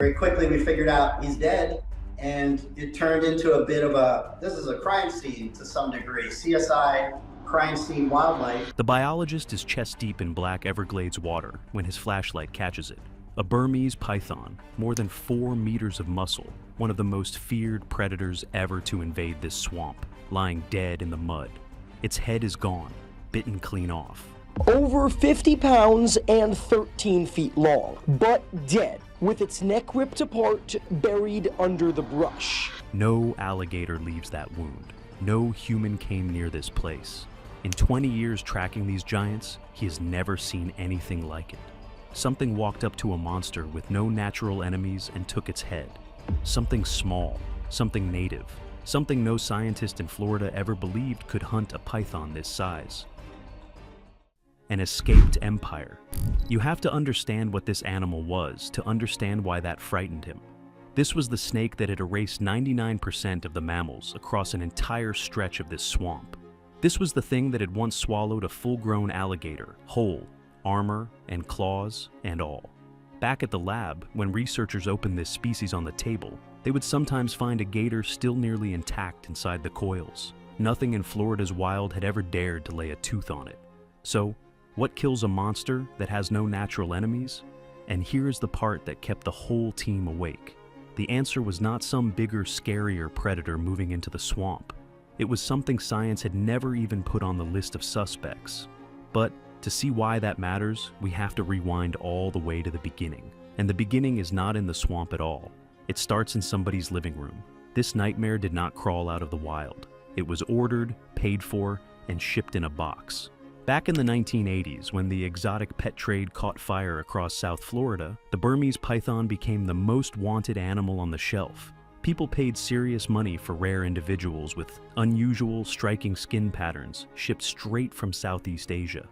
Very quickly, we figured out he's dead, and it turned into a bit of this is a crime scene to some degree. CSI, crime scene wildlife. The biologist is chest deep in black Everglades water when his flashlight catches it. A Burmese python, more than 4 meters of muscle, one of the most feared predators ever to invade this swamp, lying dead in the mud. Its head is gone, bitten clean off. Over 50 pounds and 13 feet long, but dead, with its neck ripped apart, buried under the brush. No alligator leaves that wound. No human came near this place. In 20 years tracking these giants, he has never seen anything like it. Something walked up to a monster with no natural enemies and took its head. Something small, something native, something no scientist in Florida ever believed could hunt a python this size. An escaped empire. You have to understand what this animal was to understand why that frightened him. This was the snake that had erased 99% of the mammals across an entire stretch of this swamp. This was the thing that had once swallowed a full-grown alligator, whole, armor and claws and all. Back at the lab, when researchers opened this species on the table, they would sometimes find a gator still nearly intact inside the coils. Nothing in Florida's wild had ever dared to lay a tooth on it. So, what kills a monster that has no natural enemies? And here's the part that kept the whole team awake. The answer was not some bigger, scarier predator moving into the swamp. It was something science had never even put on the list of suspects. But to see why that matters, we have to rewind all the way to the beginning. And the beginning is not in the swamp at all. It starts in somebody's living room. This nightmare did not crawl out of the wild. It was ordered, paid for, and shipped in a box. Back in the 1980s, when the exotic pet trade caught fire across South Florida, the Burmese python became the most wanted animal on the shelf. People paid serious money for rare individuals with unusual, striking skin patterns shipped straight from Southeast Asia.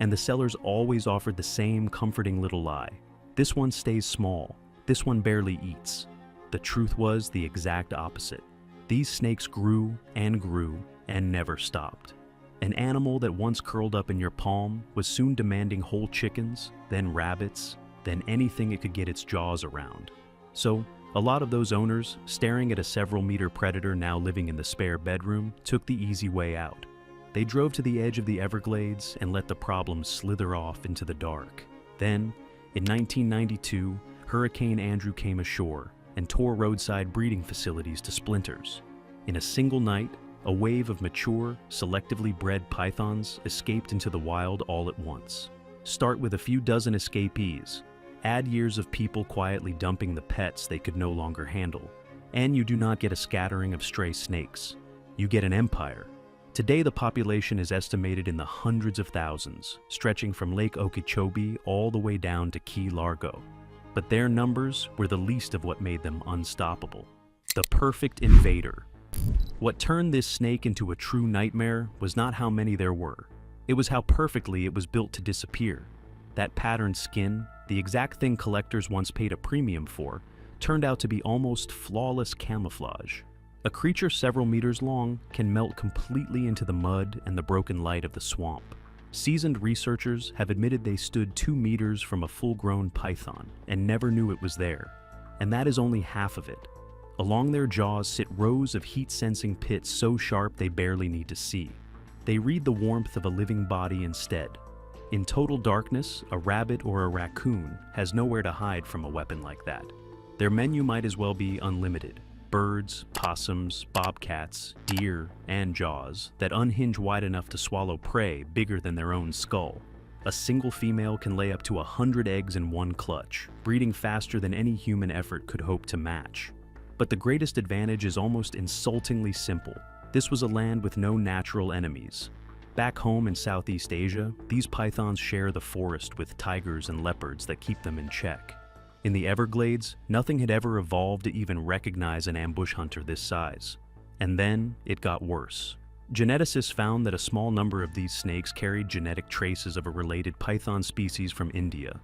And the sellers always offered the same comforting little lie. This one stays small. This one barely eats. The truth was the exact opposite. These snakes grew and never stopped. An animal that once curled up in your palm was soon demanding whole chickens, then rabbits, then anything it could get its jaws around. So, a lot of those owners, staring at a several-meter predator now living in the spare bedroom, took the easy way out. They drove to the edge of the Everglades and let the problem slither off into the dark. Then, in 1992, Hurricane Andrew came ashore and tore roadside breeding facilities to splinters. In a single night, a wave of mature, selectively bred pythons escaped into the wild all at once. Start with a few dozen escapees. Add years of people quietly dumping the pets they could no longer handle. And you do not get a scattering of stray snakes. You get an empire. Today, the population is estimated in the hundreds of thousands, stretching from Lake Okeechobee all the way down to Key Largo. But their numbers were the least of what made them unstoppable. The perfect invader. What turned this snake into a true nightmare was not how many there were. It was how perfectly it was built to disappear. That patterned skin, the exact thing collectors once paid a premium for, turned out to be almost flawless camouflage. A creature several meters long can melt completely into the mud and the broken light of the swamp. Seasoned researchers have admitted they stood 2 meters from a full-grown python and never knew it was there. And that is only half of it. Along their jaws sit rows of heat-sensing pits so sharp they barely need to see. They read the warmth of a living body instead. In total darkness, a rabbit or a raccoon has nowhere to hide from a weapon like that. Their menu might as well be unlimited. Birds, possums, bobcats, deer, and jaws that unhinge wide enough to swallow prey bigger than their own skull. A single female can lay up to 100 eggs in one clutch, breeding faster than any human effort could hope to match. But the greatest advantage is almost insultingly simple. This was a land with no natural enemies. Back home in Southeast Asia, these pythons share the forest with tigers and leopards that keep them in check. In the Everglades, nothing had ever evolved to even recognize an ambush hunter this size. And then, it got worse. Geneticists found that a small number of these snakes carried genetic traces of a related python species from India,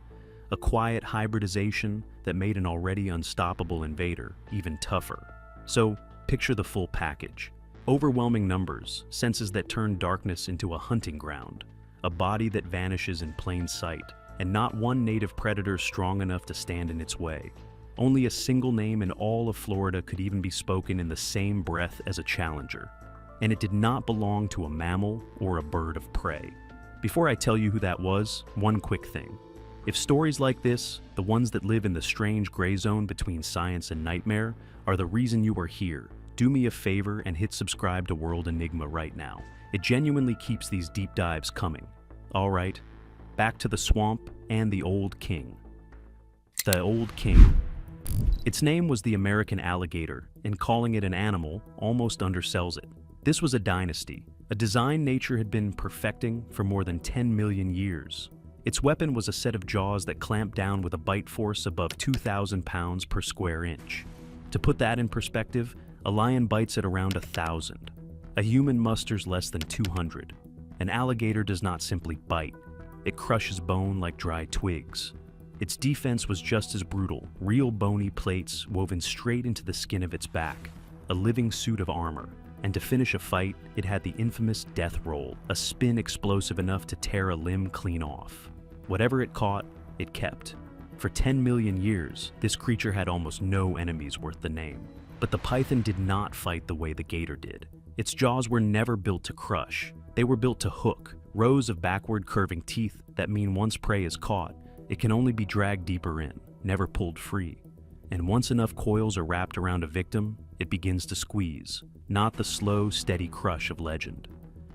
a quiet hybridization that made an already unstoppable invader even tougher. So, picture the full package. Overwhelming numbers, senses that turn darkness into a hunting ground, a body that vanishes in plain sight, and not one native predator strong enough to stand in its way. Only a single name in all of Florida could even be spoken in the same breath as a challenger. And it did not belong to a mammal or a bird of prey. Before I tell you who that was, one quick thing. If stories like this, the ones that live in the strange gray zone between science and nightmare, are the reason you are here, do me a favor and hit subscribe to World Enigma right now. It genuinely keeps these deep dives coming. All right, back to the swamp and the Old King. The Old King. Its name was the American alligator, and calling it an animal almost undersells it. This was a dynasty, a design nature had been perfecting for more than 10 million years. Its weapon was a set of jaws that clamped down with a bite force above 2,000 pounds per square inch. To put that in perspective, a lion bites at around 1,000. A human musters less than 200. An alligator does not simply bite. It crushes bone like dry twigs. Its defense was just as brutal, real bony plates woven straight into the skin of its back, a living suit of armor. And to finish a fight, it had the infamous death roll, a spin explosive enough to tear a limb clean off. Whatever it caught, it kept. For 10 million years, this creature had almost no enemies worth the name. But the python did not fight the way the gator did. Its jaws were never built to crush. They were built to hook, rows of backward curving teeth that mean once prey is caught, it can only be dragged deeper in, never pulled free. And once enough coils are wrapped around a victim, it begins to squeeze. Not the slow, steady crush of legend.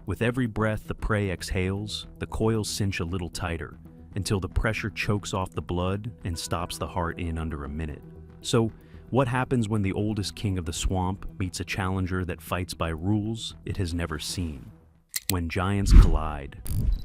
With every breath the prey exhales, the coils cinch a little tighter, until the pressure chokes off the blood and stops the heart in under a minute. So, what happens when the oldest king of the swamp meets a challenger that fights by rules it has never seen? When giants collide.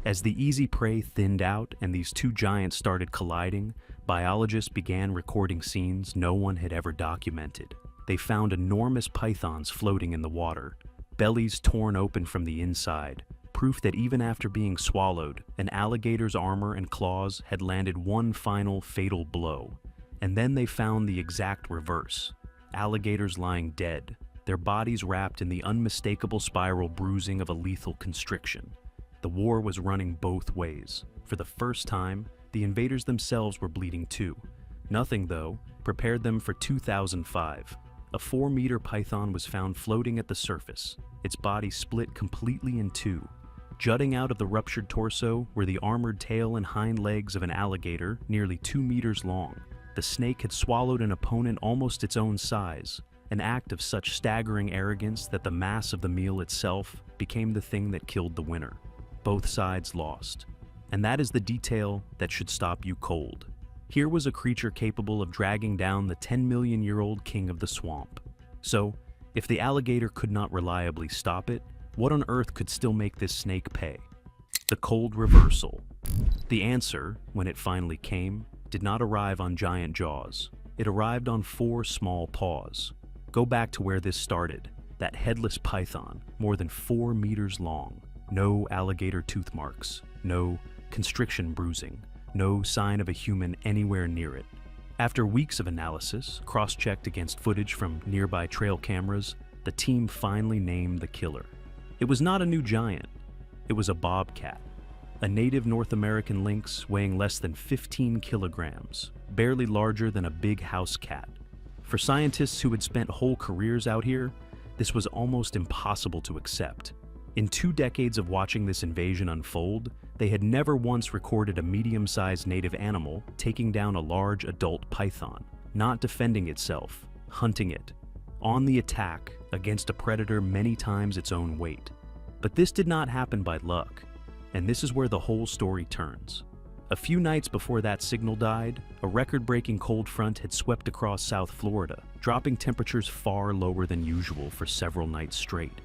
As the easy prey thinned out and these two giants started colliding, biologists began recording scenes no one had ever documented. They found enormous pythons floating in the water, bellies torn open from the inside, proof that even after being swallowed, an alligator's armor and claws had landed one final fatal blow. And then they found the exact reverse, alligators lying dead, their bodies wrapped in the unmistakable spiral bruising of a lethal constriction. The war was running both ways. For the first time, the invaders themselves were bleeding too. Nothing, though, prepared them for 2005. A 4-meter python was found floating at the surface, its body split completely in two. Jutting out of the ruptured torso were the armored tail and hind legs of an alligator nearly 2 meters long. The snake had swallowed an opponent almost its own size, an act of such staggering arrogance that the mass of the meal itself became the thing that killed the winner. Both sides lost. And that is the detail that should stop you cold. Here was a creature capable of dragging down the 10-million-year-old king of the swamp. So, if the alligator could not reliably stop it, what on earth could still make this snake pay? The cold reversal. The answer, when it finally came, did not arrive on giant jaws. It arrived on 4 small paws. Go back to where this started, that headless python, more than 4 meters long. No alligator tooth marks, no constriction bruising, no sign of a human anywhere near it. After weeks of analysis, cross-checked against footage from nearby trail cameras, the team finally named the killer. It was not a new giant. It was a bobcat, a native North American lynx weighing less than 15 kilograms, barely larger than a big house cat. For scientists who had spent whole careers out here, this was almost impossible to accept. In 2 decades of watching this invasion unfold, they had never once recorded a medium-sized native animal taking down a large adult python, not defending itself, hunting it, on the attack against a predator many times its own weight. But this did not happen by luck, and this is where the whole story turns. A few nights before that signal died, a record-breaking cold front had swept across South Florida, dropping temperatures far lower than usual for several nights straight.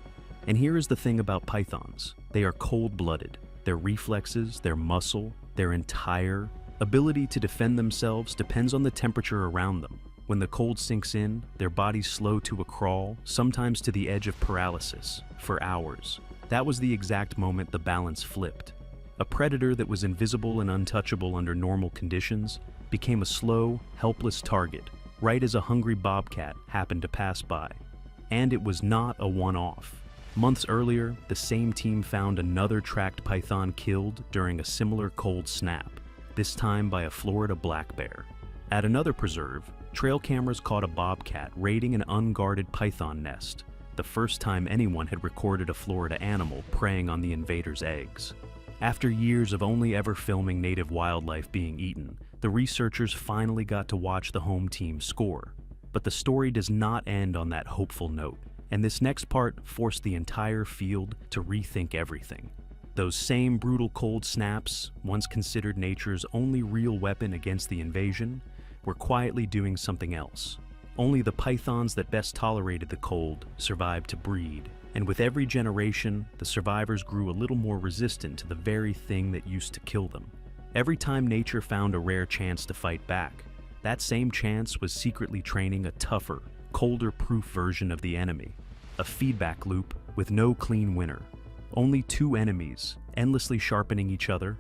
And here is the thing about pythons. They are cold-blooded. Their reflexes, their muscle, their entire ability to defend themselves depends on the temperature around them. When the cold sinks in, their bodies slow to a crawl, sometimes to the edge of paralysis, for hours. That was the exact moment the balance flipped. A predator that was invisible and untouchable under normal conditions became a slow, helpless target, right as a hungry bobcat happened to pass by. And it was not a one-off. Months earlier, the same team found another tracked python killed during a similar cold snap, this time by a Florida black bear. At another preserve, trail cameras caught a bobcat raiding an unguarded python nest, the first time anyone had recorded a Florida animal preying on the invaders' eggs. After years of only ever filming native wildlife being eaten, the researchers finally got to watch the home team score. But the story does not end on that hopeful note, and this next part forced the entire field to rethink everything. Those same brutal cold snaps, once considered nature's only real weapon against the invasion, were quietly doing something else. Only the pythons that best tolerated the cold survived to breed, and with every generation, the survivors grew a little more resistant to the very thing that used to kill them. Every time nature found a rare chance to fight back, that same chance was secretly training a tougher, colder-proof version of the enemy. A feedback loop with no clean winner. Only two enemies, endlessly sharpening each other,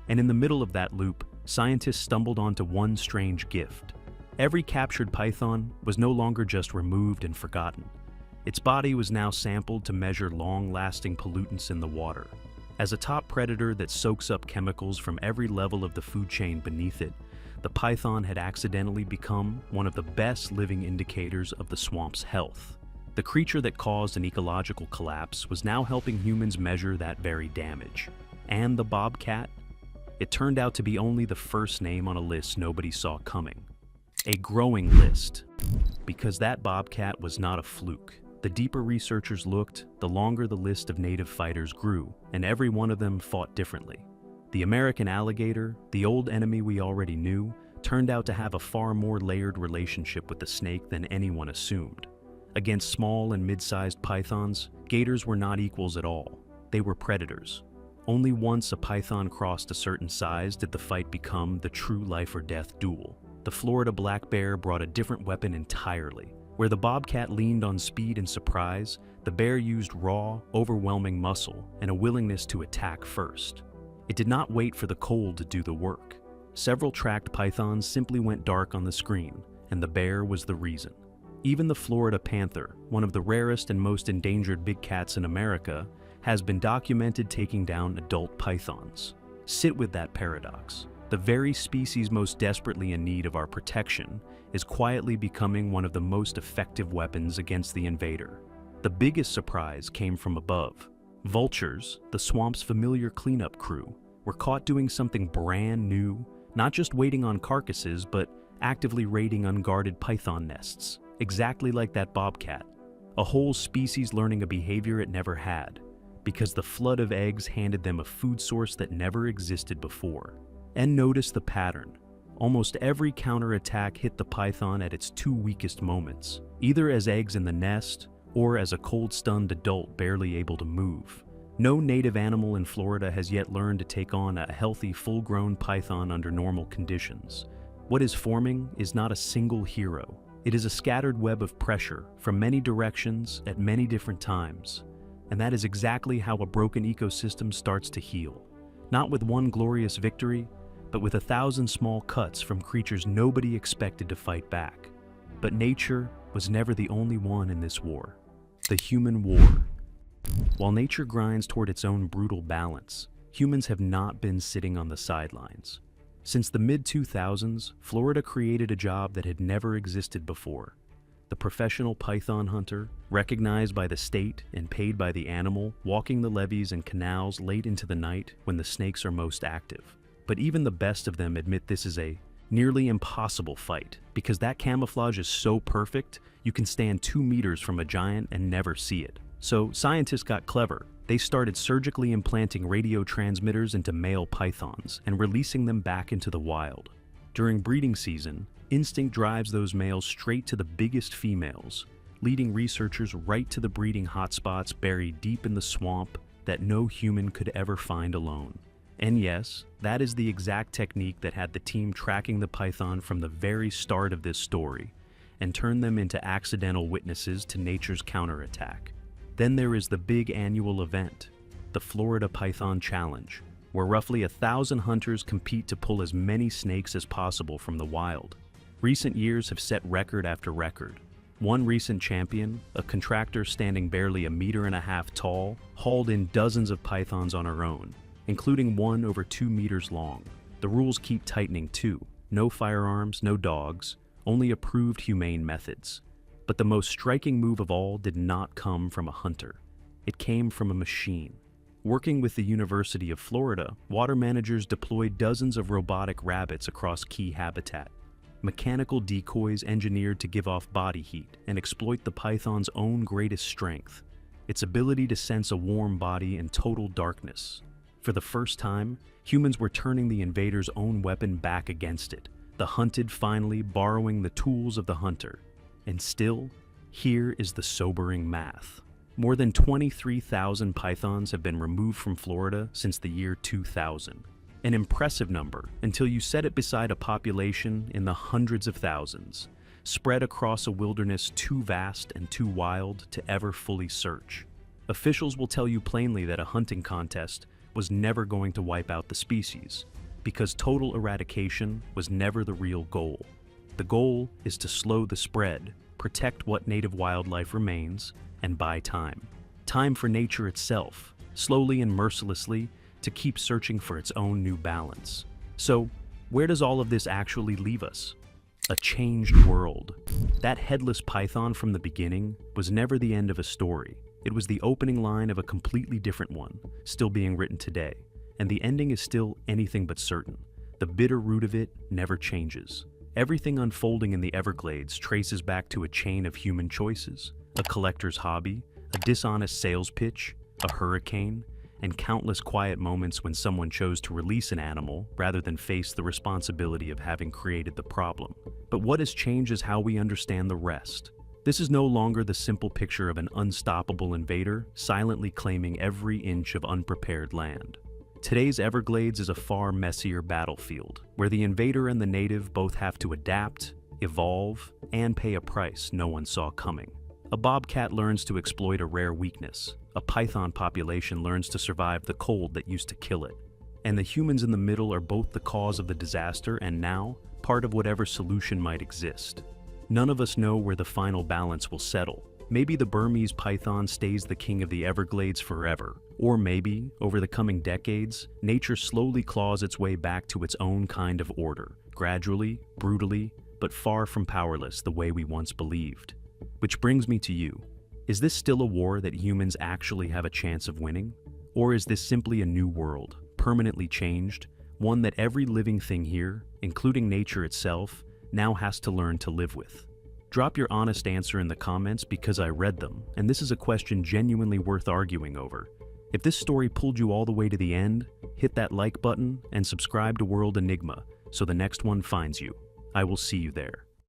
and in the middle of that loop, scientists stumbled onto one strange gift. Every captured python was no longer just removed and forgotten. Its body was now sampled to measure long-lasting pollutants in the water. As a top predator that soaks up chemicals from every level of the food chain beneath it, the python had accidentally become one of the best living indicators of the swamp's health. The creature that caused an ecological collapse was now helping humans measure that very damage. And the bobcat? It turned out to be only the first name on a list nobody saw coming. A growing list. Because that bobcat was not a fluke. The deeper researchers looked, the longer the list of native fighters grew, and every one of them fought differently. The American alligator, the old enemy we already knew, turned out to have a far more layered relationship with the snake than anyone assumed. Against small and mid-sized pythons, gators were not equals at all. They were predators. Only once a python crossed a certain size did the fight become the true life-or-death duel. The Florida black bear brought a different weapon entirely. Where the bobcat leaned on speed and surprise, the bear used raw, overwhelming muscle and a willingness to attack first. It did not wait for the cold to do the work. Several tracked pythons simply went dark on the screen, and the bear was the reason. Even the Florida panther, one of the rarest and most endangered big cats in America, has been documented taking down adult pythons. Sit with that paradox. The very species most desperately in need of our protection is quietly becoming one of the most effective weapons against the invader. The biggest surprise came from above. Vultures, the swamp's familiar cleanup crew, were caught doing something brand new, not just waiting on carcasses, but actively raiding unguarded python nests, exactly like that bobcat. A whole species learning a behavior it never had, because the flood of eggs handed them a food source that never existed before. And notice the pattern. Almost every counterattack hit the python at its two weakest moments, either as eggs in the nest or as a cold-stunned adult barely able to move. No native animal in Florida has yet learned to take on a healthy, full-grown python under normal conditions. What is forming is not a single hero. It is a scattered web of pressure from many directions at many different times. And that is exactly how a broken ecosystem starts to heal. Not with one glorious victory, but with 1,000 small cuts from creatures nobody expected to fight back. But nature was never the only one in this war. The human war. While nature grinds toward its own brutal balance, humans have not been sitting on the sidelines. Since the mid-2000s, Florida created a job that had never existed before. The professional python hunter, recognized by the state and paid by the animal, walking the levees and canals late into the night when the snakes are most active. But even the best of them admit this is a nearly impossible fight, because that camouflage is so perfect, you can stand 2 meters from a giant and never see it. So scientists got clever. They started surgically implanting radio transmitters into male pythons and releasing them back into the wild. During breeding season, instinct drives those males straight to the biggest females, leading researchers right to the breeding hotspots buried deep in the swamp that no human could ever find alone. And yes, that is the exact technique that had the team tracking the python from the very start of this story and turned them into accidental witnesses to nature's counterattack. Then there is the big annual event, the Florida Python Challenge, where roughly 1,000 hunters compete to pull as many snakes as possible from the wild. Recent years have set record after record. One recent champion, a contractor standing barely 1.5 meters tall, hauled in dozens of pythons on her own, including one over 2 meters long. The rules keep tightening too. No firearms, no dogs, only approved humane methods. But the most striking move of all did not come from a hunter. It came from a machine. Working with the University of Florida, water managers deployed dozens of robotic rabbits across key habitat. Mechanical decoys engineered to give off body heat and exploit the python's own greatest strength, its ability to sense a warm body in total darkness. For the first time, humans were turning the invader's own weapon back against it, the hunted finally borrowing the tools of the hunter. And still, here is the sobering math. More than 23,000 pythons have been removed from Florida since the year 2000. An impressive number until you set it beside a population in the hundreds of thousands, spread across a wilderness too vast and too wild to ever fully search. Officials will tell you plainly that a hunting contest was never going to wipe out the species, because total eradication was never the real goal. The goal is to slow the spread, protect what native wildlife remains, and buy time. Time for nature itself, slowly and mercilessly, to keep searching for its own new balance. So, where does all of this actually leave us? A changed world. That headless python from the beginning was never the end of a story. It was the opening line of a completely different one, still being written today. And the ending is still anything but certain. The bitter root of it never changes. Everything unfolding in the Everglades traces back to a chain of human choices, a collector's hobby, a dishonest sales pitch, a hurricane, and countless quiet moments when someone chose to release an animal rather than face the responsibility of having created the problem. But what has changed is how we understand the rest. This is no longer the simple picture of an unstoppable invader silently claiming every inch of unprepared land. Today's Everglades is a far messier battlefield, where the invader and the native both have to adapt, evolve, and pay a price no one saw coming. A bobcat learns to exploit a rare weakness. A python population learns to survive the cold that used to kill it. And the humans in the middle are both the cause of the disaster and now part of whatever solution might exist. None of us know where the final balance will settle. Maybe the Burmese python stays the king of the Everglades forever. Or maybe, over the coming decades, nature slowly claws its way back to its own kind of order, gradually, brutally, but far from powerless the way we once believed. Which brings me to you. Is this still a war that humans actually have a chance of winning? Or is this simply a new world, permanently changed, one that every living thing here, including nature itself, now has to learn to live with? Drop your honest answer in the comments because I read them, and this is a question genuinely worth arguing over. If this story pulled you all the way to the end, hit that like button and subscribe to World Enigma so the next one finds you. I will see you there.